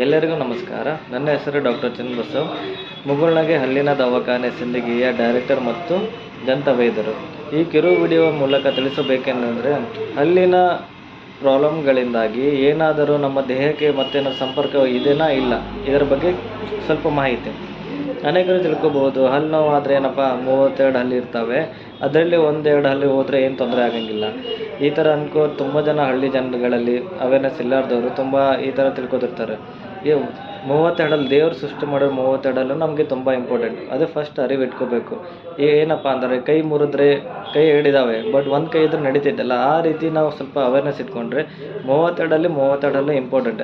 ಎಲ್ಲರಿಗೂ ನಮಸ್ಕಾರ. ನನ್ನ ಹೆಸರು ಡಾಕ್ಟರ್ ಚನ್ನಬಸವ್. ಮುಗುಳ್ನಗೆ ಹಲ್ಲಿನ ದವಾಖಾನೆ ಸಿಂದಗಿಯ ಡೈರೆಕ್ಟರ್ ಮತ್ತು ದಂತ ವೈದ್ಯರು. ಈ ಕಿರು ವಿಡಿಯೋ ಮೂಲಕ ತಿಳಿಸಬೇಕೆಂದರೆ, ಹಲ್ಲಿನ ಪ್ರಾಬ್ಲಮ್ಗಳಿಂದಾಗಿ ಏನಾದರೂ ನಮ್ಮ ದೇಹಕ್ಕೆ ಮತ್ತೇನೋ ಸಂಪರ್ಕ ಇದೆಯಾ ಇಲ್ಲ, ಇದರ ಬಗ್ಗೆ ಸ್ವಲ್ಪ ಮಾಹಿತಿ. ಅನೇಕರು ತಿಳ್ಕೊಬೋದು, ಹಲ್ಲು ನೋವು ಆದರೆ ಏನಪ್ಪ 32 ಹಲ್ಲು ಇರ್ತವೆ, ಅದರಲ್ಲಿ 1-2 ಹಲ್ಲು ಹೋದರೆ ಏನು ತೊಂದರೆ ಆಗಂಗಿಲ್ಲ, ಈ ಥರ ತುಂಬ ಜನ ಹಳ್ಳಿ ಜನಗಳಲ್ಲಿ ಅವೇರ್ನೆಸ್ ಇಲ್ಲಾರ್ದವರು ತುಂಬ ಈ ಥರ ತಿಳ್ಕೊತಿರ್ತಾರೆ. ಈ 32 ಹಲ್ಲು ದೇವ್ರು ಸೃಷ್ಟಿ ಮಾಡೋ 32 ಹಲ್ಲು ನಮಗೆ ತುಂಬ ಇಂಪಾರ್ಟೆಂಟ್. ಅದು ಫಸ್ಟ್ ಅರಿವು ಇಟ್ಕೋಬೇಕು. ಏನಪ್ಪ ಅಂದರೆ ಕೈ ಮುರಿದ್ರೆ ಕೈ ಹಿಡಿದಾವೆ, ಬಟ್ ಒಂದು ಕೈ ಇದ್ರೆ ನಡೀತಿದ್ದಲ್ಲ, ಆ ರೀತಿ ನಾವು ಸ್ವಲ್ಪ ಅವೇರ್ನೆಸ್ ಇಟ್ಕೊಂಡ್ರೆ 32 ಹಲ್ಲು ಇಂಪಾರ್ಟೆಂಟ್.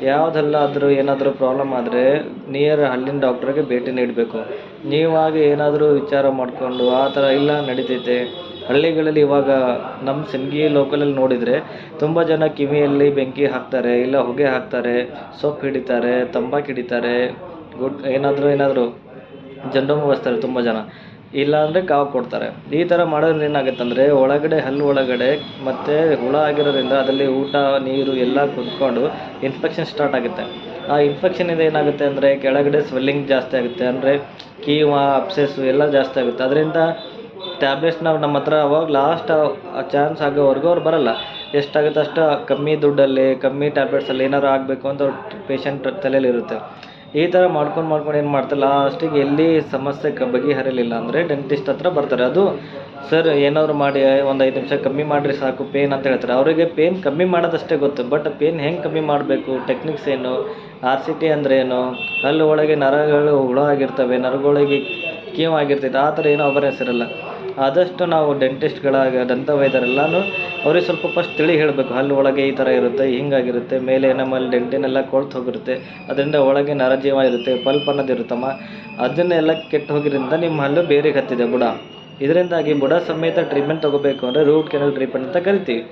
ಯಾವುದಲ್ಲಾದರೂ ಏನಾದರೂ ಪ್ರಾಬ್ಲಮ್ ಆದರೆ ನಿಯರ್ ಹಲ್ಲಿನ ಡಾಕ್ಟ್ರಿಗೆ ಭೇಟಿ ನೀಡಬೇಕು. ನೀವಾಗಿ ಏನಾದರೂ ವಿಚಾರ ಮಾಡಿಕೊಂಡು ಆ ಥರ ಇಲ್ಲ ನಡೀತೈತೆ. ಹಳ್ಳಿಗಳಲ್ಲಿ ಇವಾಗ ನಮ್ಮ ಸಿಂದಗಿ ಲೋಕಲಲ್ಲಿ ನೋಡಿದರೆ ತುಂಬ ಜನ ಕಿವಿಯಲ್ಲಿ ಬೆಂಕಿ ಹಾಕ್ತಾರೆ, ಇಲ್ಲ ಹೊಗೆ ಹಾಕ್ತಾರೆ, ಸೊಪ್ಪು ಹಿಡಿತಾರೆ, ತಂಬಾಕು ಹಿಡಿತಾರೆ, ಏನಾದರೂ ಜಂಡೋಮ ಬಸ್ತಾರೆ ತುಂಬ ಜನ, ಇಲ್ಲಾಂದರೆ ಕಾವು ಕೊಡ್ತಾರೆ. ಈ ಥರ ಮಾಡೋದ್ರಿಂದ ಏನಾಗುತ್ತಂದರೆ ಹಲ್ಲು ಒಳಗಡೆ ಮತ್ತು ಹುಳ ಆಗಿರೋದ್ರಿಂದ ಅದರಲ್ಲಿ ಊಟ ನೀರು ಎಲ್ಲ ಕುತ್ಕೊಂಡು ಇನ್ಫೆಕ್ಷನ್ ಸ್ಟಾರ್ಟ್ ಆಗುತ್ತೆ. ಆ ಇನ್ಫೆಕ್ಷನಿಂದ ಏನಾಗುತ್ತೆ ಅಂದರೆ ಕೆಳಗಡೆ ಸ್ವೆಲ್ಲಿಂಗ್ ಜಾಸ್ತಿ ಆಗುತ್ತೆ, ಅಂದರೆ ಕೀವು ಅಬ್ಸೆಸ್ಸು ಎಲ್ಲ ಜಾಸ್ತಿ ಆಗುತ್ತೆ. ಅದರಿಂದ ಟ್ಯಾಬ್ಲೆಟ್ಸ್ ನಮ್ಮ ಹತ್ರ ಅವಾಗ ಲಾಸ್ಟ್ ಚಾನ್ಸ್ ಆಗೋವರೆಗೂ ಅವ್ರು ಬರೋಲ್ಲ. ಎಷ್ಟಾಗುತ್ತೆ ಅಷ್ಟು ಕಮ್ಮಿ ದುಡ್ಡಲ್ಲಿ ಕಮ್ಮಿ ಟ್ಯಾಬ್ಲೆಟ್ಸಲ್ಲಿ ಏನಾದ್ರು ಆಗಬೇಕು ಅಂತ ಪೇಷಂಟ್ ತಲೆಯಲ್ಲಿರುತ್ತೆ. ಈ ಥರ ಮಾಡ್ಕೊಂಡು ಏನು ಮಾಡ್ತಾರೆ, ಲಾಸ್ಟಿಗೆ ಎಲ್ಲಿ ಸಮಸ್ಯೆ ಬಗೆಹರಿಲಿಲ್ಲ ಅಂದರೆ ಡೆಂಟಿಸ್ಟ್ ಹತ್ರ ಬರ್ತಾರೆ. ಅದು ಸರ್ ಏನಾದ್ರು ಮಾಡಿ ಒಂದು 5 ನಿಮಿಷ ಕಮ್ಮಿ ಮಾಡಿರಿ ಸಾಕು ಪೇನ್ ಅಂತ ಹೇಳ್ತಾರೆ. ಅವರಿಗೆ ಪೇನ್ ಕಮ್ಮಿ ಮಾಡೋದಷ್ಟೇ ಗೊತ್ತು, ಬಟ್ ಪೇನ್ ಹೆಂಗೆ ಕಮ್ಮಿ ಮಾಡಬೇಕು, ಟೆಕ್ನಿಕ್ಸ್ ಏನು, RCT ಅಂದರೆ ಏನು, ಹಲ್ಲು ಒಳಗೆ ನರಗಳು ಹುಳ ಆಗಿರ್ತವೆ, ನರಗಳಿಗೆ ಕೀವು ಆಗಿರ್ತೈತೆ, ಆ ಥರ ಏನೋ ಅವೇರ್ನೆಸ್ ಇರಲ್ಲ. ಆದಷ್ಟು ನಾವು ದಂತ ವೈದ್ಯರೆಲ್ಲನೂ ಅವ್ರಿಗೆ ಸ್ವಲ್ಪ ಫಸ್ಟ್ ತಿಳಿ ಹೇಳಬೇಕು. ಹಲ್ಲು ಒಳಗೆ ಈ ಥರ ಇರುತ್ತೆ, ಹಿಂಗಾಗಿರುತ್ತೆ, ಮೇಲೆ ನಮ್ಮಲ್ಲಿ ಡೆಂಟಿನೆಲ್ಲ ಕೊಳ್ತು ಹೋಗಿರುತ್ತೆ, ಅದರಿಂದ ಒಳಗೆ ನರಜೀವ ಇರುತ್ತೆ, ಪಲ್ಪ್ ಅನ್ನೋದು ಇರುತ್ತಮ್ಮ, ಅದನ್ನೆಲ್ಲ ಕೆಟ್ಟು ಹೋಗಿರೋದ್ರಿಂದ ನಿಮ್ಮ ಹಲ್ಲು ಬೇರೆ ಹತ್ತಿದೆ ಬುಡ. ಇದರಿಂದಾಗಿ ಬುಡ ಸಮೇತ ಟ್ರೀಟ್ಮೆಂಟ್ ತೊಗೋಬೇಕು ಅಂದರೆ ರೂಟ್ ಕೆನಲ್ ಟ್ರೀಟ್ಮೆಂಟ್ ಅಂತ ಕರಿತೀವಿ.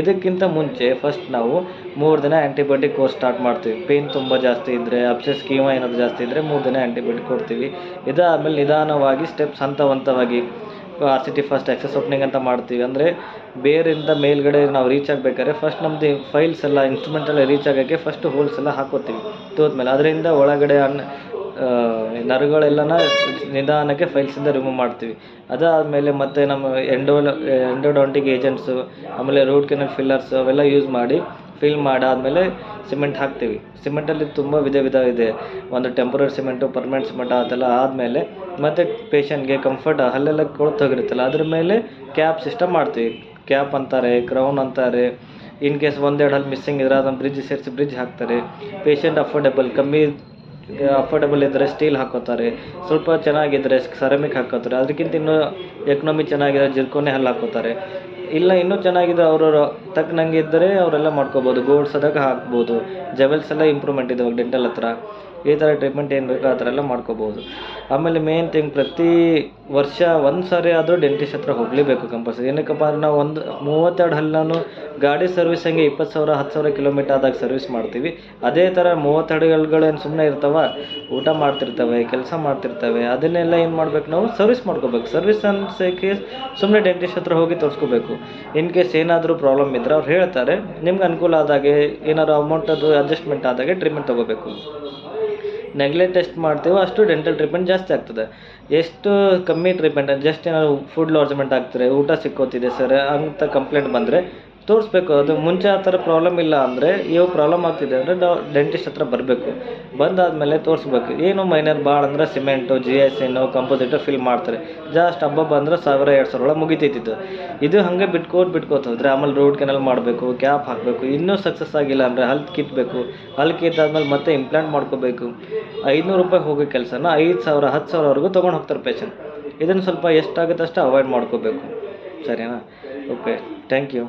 ಇದಕ್ಕಿಂತ ಮುಂಚೆ ಫಸ್ಟ್ ನಾವು 3 ದಿನ ಆ್ಯಂಟಿಬಯೋಟಿಕ್ ಕೋರ್ಸ್ ಸ್ಟಾರ್ಟ್ ಮಾಡ್ತೀವಿ. ಪೇಯ್ನ್ ತುಂಬ ಜಾಸ್ತಿ ಇದ್ದರೆ, ಅಬ್ಸೆಸ್ ಕೀವು ಏನಾದರೂ ಜಾಸ್ತಿ ಇದ್ದರೆ 3 ದಿನ ಆ್ಯಂಟಿಬಯೋಟಿಕ್ ಕೊಡ್ತೀವಿ. ಇದಾದಮೇಲೆ ನಿಧಾನವಾಗಿ ಸ್ಟೆಪ್ಸ್ ಹಂತವಾಗಿ RCT ಫಸ್ಟ್ ಎಕ್ಸಸ್ ಓಪನಿಂಗ್ ಅಂತ ಮಾಡ್ತೀವಿ. ಅಂದರೆ ಬೇರಿಂದ ಮೇಲ್ಗಡೆ ನಾವು ರೀಚ್ ಆಗಬೇಕಾದ್ರೆ ಫಸ್ಟ್ ನಮ್ಮದು ಫೈಲ್ಸ್ ಎಲ್ಲ ಇನ್ಸ್ಟ್ರೂಮೆಂಟ್ ಎಲ್ಲ ರೀಚ್ ಆಗೋಕ್ಕೆ ಫಸ್ಟ್ ಹೋಲ್ಸ್ ಎಲ್ಲ ಹಾಕೋತೀವಿ ತೋದ್ಮೇಲೆ. ಅದರಿಂದ ಒಳಗಡೆ ನರಗಳೆಲ್ಲನ ನಿಧಾನಕ್ಕೆ ಫೈಲ್ಸಿಂದ ರಿಮೂವ್ ಮಾಡ್ತೀವಿ. ಅದಾದಮೇಲೆ ಮತ್ತೆ ನಮ್ಮ ಎಂಡೋಡಾಂಟಿಕ್ ಏಜೆಂಟ್ಸು, ಆಮೇಲೆ ರೂಟ್ ಕೆನಲ್ ಫಿಲ್ಲರ್ಸು ಅವೆಲ್ಲ ಯೂಸ್ ಮಾಡಿ ಫಿಲ್ ಮಾಡಾದಮೇಲೆ ಸಿಮೆಂಟ್ ಹಾಕ್ತೀವಿ. ಸಿಮೆಂಟಲ್ಲಿ ತುಂಬ ವಿಧ ಇದೆ. ಒಂದು ಟೆಂಪ್ರರಿ ಸಿಮೆಂಟು, ಪರ್ಮನೆಂಟ್ ಸಿಮೆಂಟ್ ಅದೆಲ್ಲ ಆದಮೇಲೆ ಮತ್ತು ಪೇಷಂಟ್ಗೆ ಕಂಫರ್ಟ್ ಹಲ್ಲೆಲ್ಲ ಕೊಳ್ತು ಹೋಗಿರುತ್ತಲ್ಲ ಅದ್ರ ಮೇಲೆ ಕ್ಯಾಪ್ ಸಿಸ್ಟಮ್ ಮಾಡ್ತೀವಿ. ಕ್ಯಾಪ್ ಅಂತಾರೆ, ಕ್ರೌನ್ ಅಂತಾರೆ. ಇನ್ ಕೇಸ್ 1-2 ಹಲ್ಲು ಮಿಸ್ಸಿಂಗ್ ಇದ್ರೆ ಅದನ್ನು ಬ್ರಿಡ್ಜ್ ಸೇರಿಸಿ ಬ್ರಿಡ್ಜ್ ಹಾಕ್ತಾರೆ. ಪೇಷಂಟ್ ಅಫೋರ್ಡೆಬಲ್ ಇದ್ದರೆ ಸ್ಟೀಲ್ ಹಾಕೋತಾರೆ, ಸ್ವಲ್ಪ ಚೆನ್ನಾಗಿದ್ದರೆ ಸೆರಾಮಿಕ್ ಹಾಕೋತಾರೆ, ಅದಕ್ಕಿಂತ ಇನ್ನೂ ಎಕನಾಮಿ ಚೆನ್ನಾಗಿದ್ರೆ ಜಿರ್ಕೋನೆ ಹಲ್ಲು ಹಾಕೋತಾರೆ. ಇಲ್ಲ ಇನ್ನೂ ಚೆನ್ನಾಗಿದೆ ಅವ್ರವ್ರ ತಕ್ಕನಂಗೆ ಇದ್ದರೆ ಅವರೆಲ್ಲ ಮಾಡ್ಕೋಬೋದು, ಗೋಲ್ಡ್ ಸದಾಗ ಹಾಕ್ಬೋದು. ಜೆವೆಲ್ಸ್ ಎಲ್ಲ ಇಂಪ್ರೂವ್ಮೆಂಟ್ ಇದೆ ಡೆಂಟಲ್ ಹತ್ರ. ಈ ಥರ ಟ್ರೀಟ್ಮೆಂಟ್ ಏನು ಬೇಕೋ ಆ ಥರ ಎಲ್ಲ ಮಾಡ್ಕೋಬೋದು. ಆಮೇಲೆ ಮೇನ್ ಥಿಂಗ್, ಪ್ರತಿ ವರ್ಷ ಒಂದು ಸಾರಿ ಆದರೂ ಡೆಂಟಿಸ್ಟ್ ಹತ್ರ ಹೋಗಲೇಬೇಕು ಕಂಪಲ್ಸರಿ. ಏನಕ್ಕಪ್ಪ ಅಂದರೆ ನಾವು 32 ಹಲ್ಲನ್ನು ಗಾಡಿ ಸರ್ವಿಸ್ ಹಂಗೆ 20,000 10,000 ಕಿಲೋಮೀಟರ್ ಆದಾಗ ಸರ್ವಿಸ್ ಮಾಡ್ತೀವಿ. ಅದೇ ಥರ 32 ಹಲ್ಲುಗಳೇನು ಸುಮ್ಮನೆ ಇರ್ತಾವ, ಊಟ ಮಾಡ್ತಿರ್ತವೆ, ಕೆಲಸ ಮಾಡ್ತಿರ್ತವೆ, ಅದನ್ನೆಲ್ಲ ಏನು ಮಾಡ್ಬೇಕು, ನಾವು ಸರ್ವಿಸ್ ಮಾಡ್ಕೋಬೇಕು. ಸರ್ವಿಸ್ ಅನ್ಸೋಕ್ಕೆ ಸುಮ್ಮನೆ ಡೆಂಟಿಸ್ಟ್ ಹತ್ರ ಹೋಗಿ ತೋರಿಸ್ಕೋಬೇಕು. ಇನ್ ಕೇಸ್ ಏನಾದರೂ ಪ್ರಾಬ್ಲಮ್ ಇದ್ದರೆ ಅವ್ರು ಹೇಳ್ತಾರೆ, ನಿಮ್ಗೆ ಅನುಕೂಲ ಆದಾಗೆ ಏನಾದ್ರು ಅಮೌಂಟ್ ಅದು ಅಡ್ಜಸ್ಟ್ಮೆಂಟ್ ಆದಾಗೆ ಟ್ರೀಟ್ಮೆಂಟ್ ತೊಗೋಬೇಕು. ನೆಗ್ಲೆಕ್ಟ್ ಎಷ್ಟು ಮಾಡ್ತೀವೋ ಅಷ್ಟು ಡೆಂಟಲ್ ಟ್ರೀಟ್ಮೆಂಟ್ ಜಾಸ್ತಿ ಆಗ್ತದೆ. ಎಷ್ಟು ಕಮ್ಮಿ ಟ್ರೀಟ್ಮೆಂಟ್, ಜಸ್ಟ್ ಏನಾದ್ರು ಫುಡ್ ಲಾಡ್ಜ್ಮೆಂಟ್ ಆಗ್ತಾರೆ, ಊಟ ಸಿಕ್ಕೋತಿದೆ ಸರ್ ಅಂತ ಕಂಪ್ಲೇಂಟ್ ಬಂದರೆ ತೋರಿಸ್ಬೇಕು. ಅದು ಮುಂಚೆ ಆ ಥರ ಪ್ರಾಬ್ಲಮ್ ಇಲ್ಲ ಅಂದರೆ, ಇವಾಗ ಪ್ರಾಬ್ಲಮ್ ಆಗ್ತಿದೆ ಅಂದರೆ ಡೆಂಟಿಸ್ಟ್ ಹತ್ರ ಬರಬೇಕು. ಬಂದಾದಮೇಲೆ ತೋರಿಸ್ಬೇಕು. ಏನು ಮೈನರ್ ಭಾಳ ಅಂದ್ರೆ ಸಿಮೆಂಟು, GSN, ಕಂಪೋಸಿಟು ಫಿಲ್ ಮಾಡ್ತಾರೆ. ಜಾಸ್ಟ್ ಹಬ್ಬ ಬಂದ್ರೆ 1,000-2,000 ಒಳಗೆ ಮುಗಿತೈತಿದ್ದು. ಇದು ಹಾಗೆ ಬಿಟ್ಕೋತ ಹೋದರೆ ಆಮೇಲೆ ರೂಟ್ ಕೆನಲ್ ಮಾಡಬೇಕು, ಕ್ಯಾಪ್ ಹಾಕಬೇಕು. ಇನ್ನೂ ಸಕ್ಸಸ್ ಆಗಿಲ್ಲ ಅಂದರೆ ಹಲ್ಲು ಕಿತ್ತಬೇಕು. ಹಲ್ಲು ಕಿತ್ತಾದ್ಮೇಲೆ ಮತ್ತೆ ಇಂಪ್ಲಾಂಟ್ ಮಾಡ್ಕೋಬೇಕು. ₹500 ಹೋಗೋ ಕೆಲಸನ 5,000 10,000ವರೆಗೂ ತೊಗೊಂಡು ಹೋಗ್ತಾರೆ ಪೇಷಂಟ್. ಇದನ್ನು ಸ್ವಲ್ಪ ಎಷ್ಟಾಗುತ್ತೆ ಅಷ್ಟು ಅವಾಯ್ಡ್ ಮಾಡ್ಕೋಬೇಕು. ಸರಿನಾ? Okay, thank you.